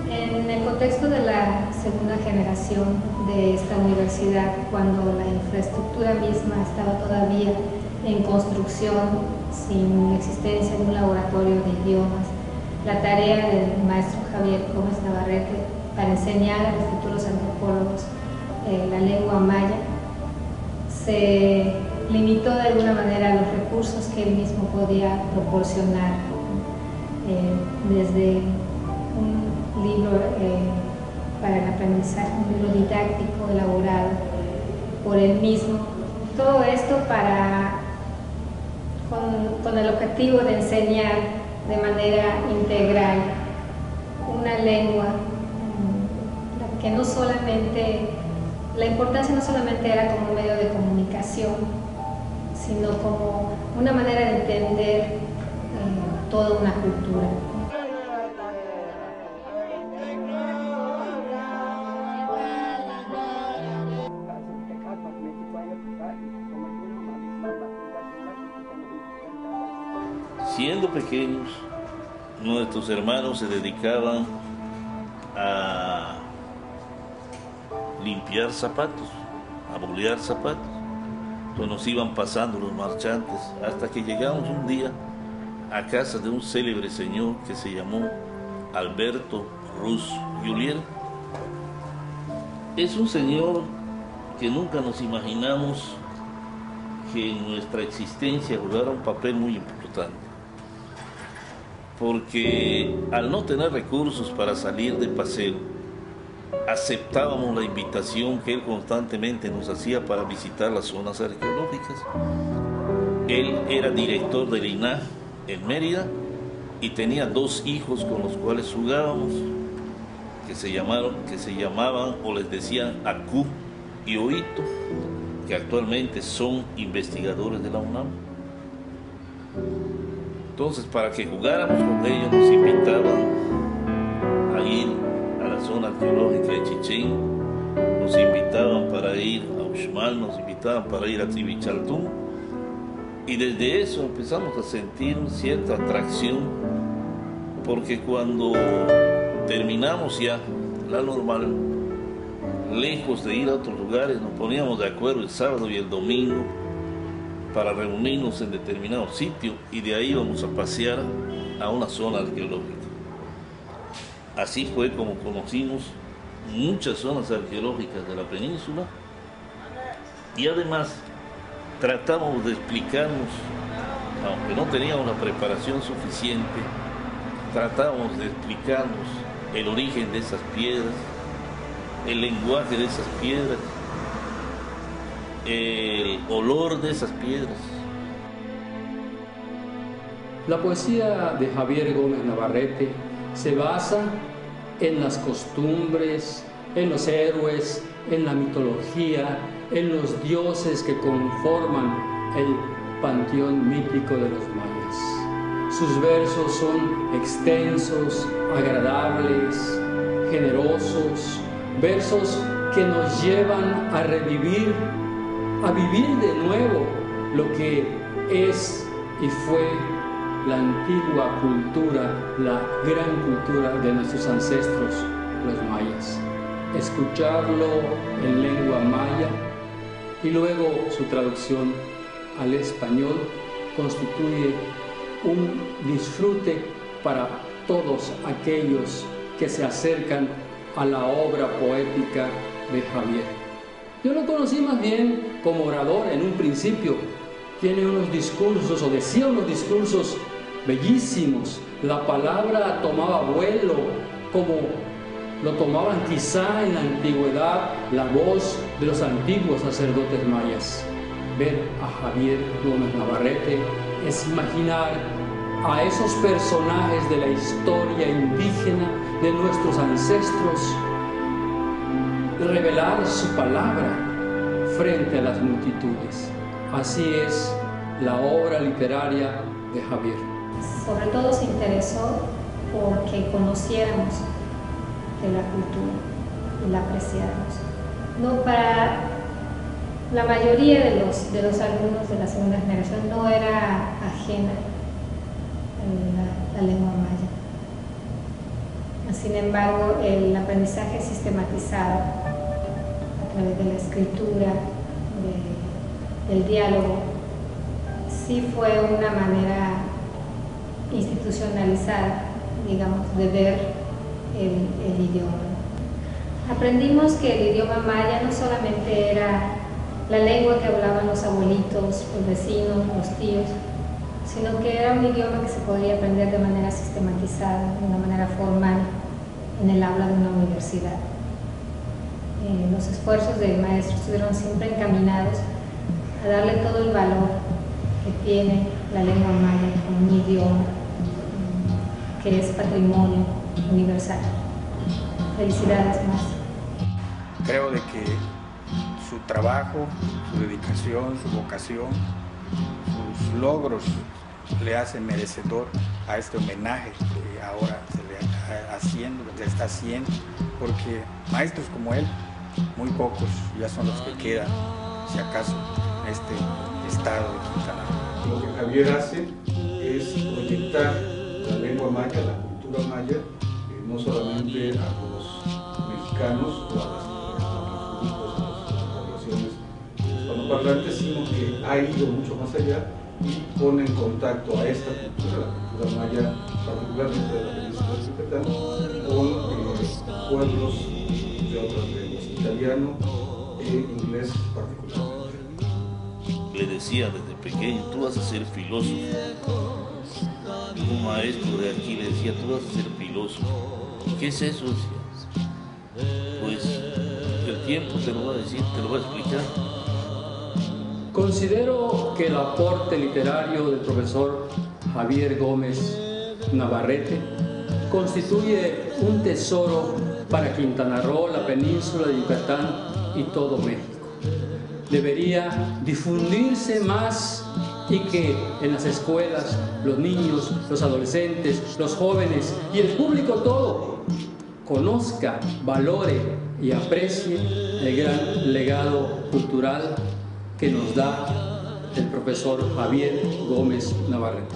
En el contexto de la segunda generación de esta universidad, cuando la infraestructura misma estaba todavía en construcción, sin existencia de un laboratorio de idiomas, la tarea del maestro Javier Gómez Navarrete para enseñar a los futuros antropólogos la lengua maya se limitó de alguna manera a los recursos que él mismo podía proporcionar, desde un libro para el aprendizaje, un libro didáctico elaborado por él mismo. Todo esto con el objetivo de enseñar de manera integral una lengua que no solamente, la importancia no solamente era como un medio de comunicación, sino como una manera de entender toda una cultura. Siendo pequeños, nuestros hermanos se dedicaban a limpiar zapatos, a bolear zapatos. Entonces nos iban pasando los marchantes hasta que llegamos un día a casa de un célebre señor que se llamó Alberto Ruz Julier. Es un señor que nunca nos imaginamos que en nuestra existencia jugara un papel muy importante, porque al no tener recursos para salir de paseo, aceptábamos la invitación que él constantemente nos hacía para visitar las zonas arqueológicas. Él era director del INAH en Mérida y tenía 2 hijos con los cuales jugábamos, que se llamaban o les decían Acú y Oito, que actualmente son investigadores de la UNAM. Entonces, para que jugáramos con ellos, nos invitaban a ir a la zona arqueológica de Chichén, nos invitaban para ir a Uxmal, nos invitaban para ir a Trivichaltún, y desde eso empezamos a sentir cierta atracción, porque cuando terminamos ya la normal, lejos de ir a otros lugares, nos poníamos de acuerdo el sábado y el domingo para reunirnos en determinado sitio y de ahí íbamos a pasear a una zona arqueológica. Así fue como conocimos muchas zonas arqueológicas de la península y además tratamos de explicarnos, aunque no teníamos la preparación suficiente, tratamos de explicarnos el origen de esas piedras, el lenguaje de esas piedras, el olor de esas piedras. La poesía de Javier Gómez Navarrete se basa en las costumbres, en los héroes, en la mitología, en los dioses que conforman el panteón mítico de los mayas. Sus versos son extensos, agradables, generosos, versos que nos llevan a revivir, a vivir de nuevo lo que es y fue la antigua cultura, la gran cultura de nuestros ancestros, los mayas. Escucharlo en lengua maya y luego su traducción al español constituye un disfrute para todos aquellos que se acercan a la obra poética de Javier. Yo lo conocí más bien como orador en un principio. Tiene unos discursos, o decía unos discursos bellísimos. La palabra tomaba vuelo, como lo tomaban quizá en la antigüedad la voz de los antiguos sacerdotes mayas. Ver a Javier Gómez Navarrete es imaginar a esos personajes de la historia indígena de nuestros ancestros, revelar su palabra frente a las multitudes. Así es la obra literaria de Javier. Sobre todo se interesó porque conociéramos de la cultura y la apreciáramos. No, para la mayoría de los alumnos de la segunda generación no era ajena la lengua maya. Sin embargo, el aprendizaje sistematizado a través de la escritura, del diálogo, sí fue una manera institucionalizada, digamos, de ver el idioma. Aprendimos que el idioma maya no solamente era la lengua que hablaban los abuelitos, los vecinos, los tíos, sino que era un idioma que se podría aprender de manera sistematizada, de una manera formal, en el aula de una universidad. Los esfuerzos del maestro estuvieron siempre encaminados a darle todo el valor que tiene la lengua maya como un idioma que es patrimonio universal. Felicidades, maestro. Creo de que su trabajo, su dedicación, su vocación, sus logros le hacen merecedor a este homenaje que ahora se está haciendo, porque maestros como él, muy pocos ya son los que quedan, si acaso, en este estado de Quintana Roo. Lo que Javier hace es proyectar la lengua maya, la cultura maya, no solamente a los mexicanos o a los grupos, a las poblaciones hispanoparlantes, sino que ha ido mucho más allá y pone en contacto a esta cultura, la cultura maya, particularmente de la península de Yucatán, con pueblos de otras lenguas, italiano e inglés particularmente. Le decía desde pequeño, tú vas a ser filósofo. Un maestro de aquí le decía, tú vas a ser filósofo. ¿Y qué es eso? Pues el tiempo te lo va a decir, te lo va a explicar. Considero que el aporte literario del profesor Javier Gómez Navarrete constituye un tesoro para Quintana Roo, la península de Yucatán y todo México. Debería difundirse más y que en las escuelas los niños, los adolescentes, los jóvenes y el público todo conozca, valore y aprecie el gran legado cultural que nos da el profesor Javier Gómez Navarrete.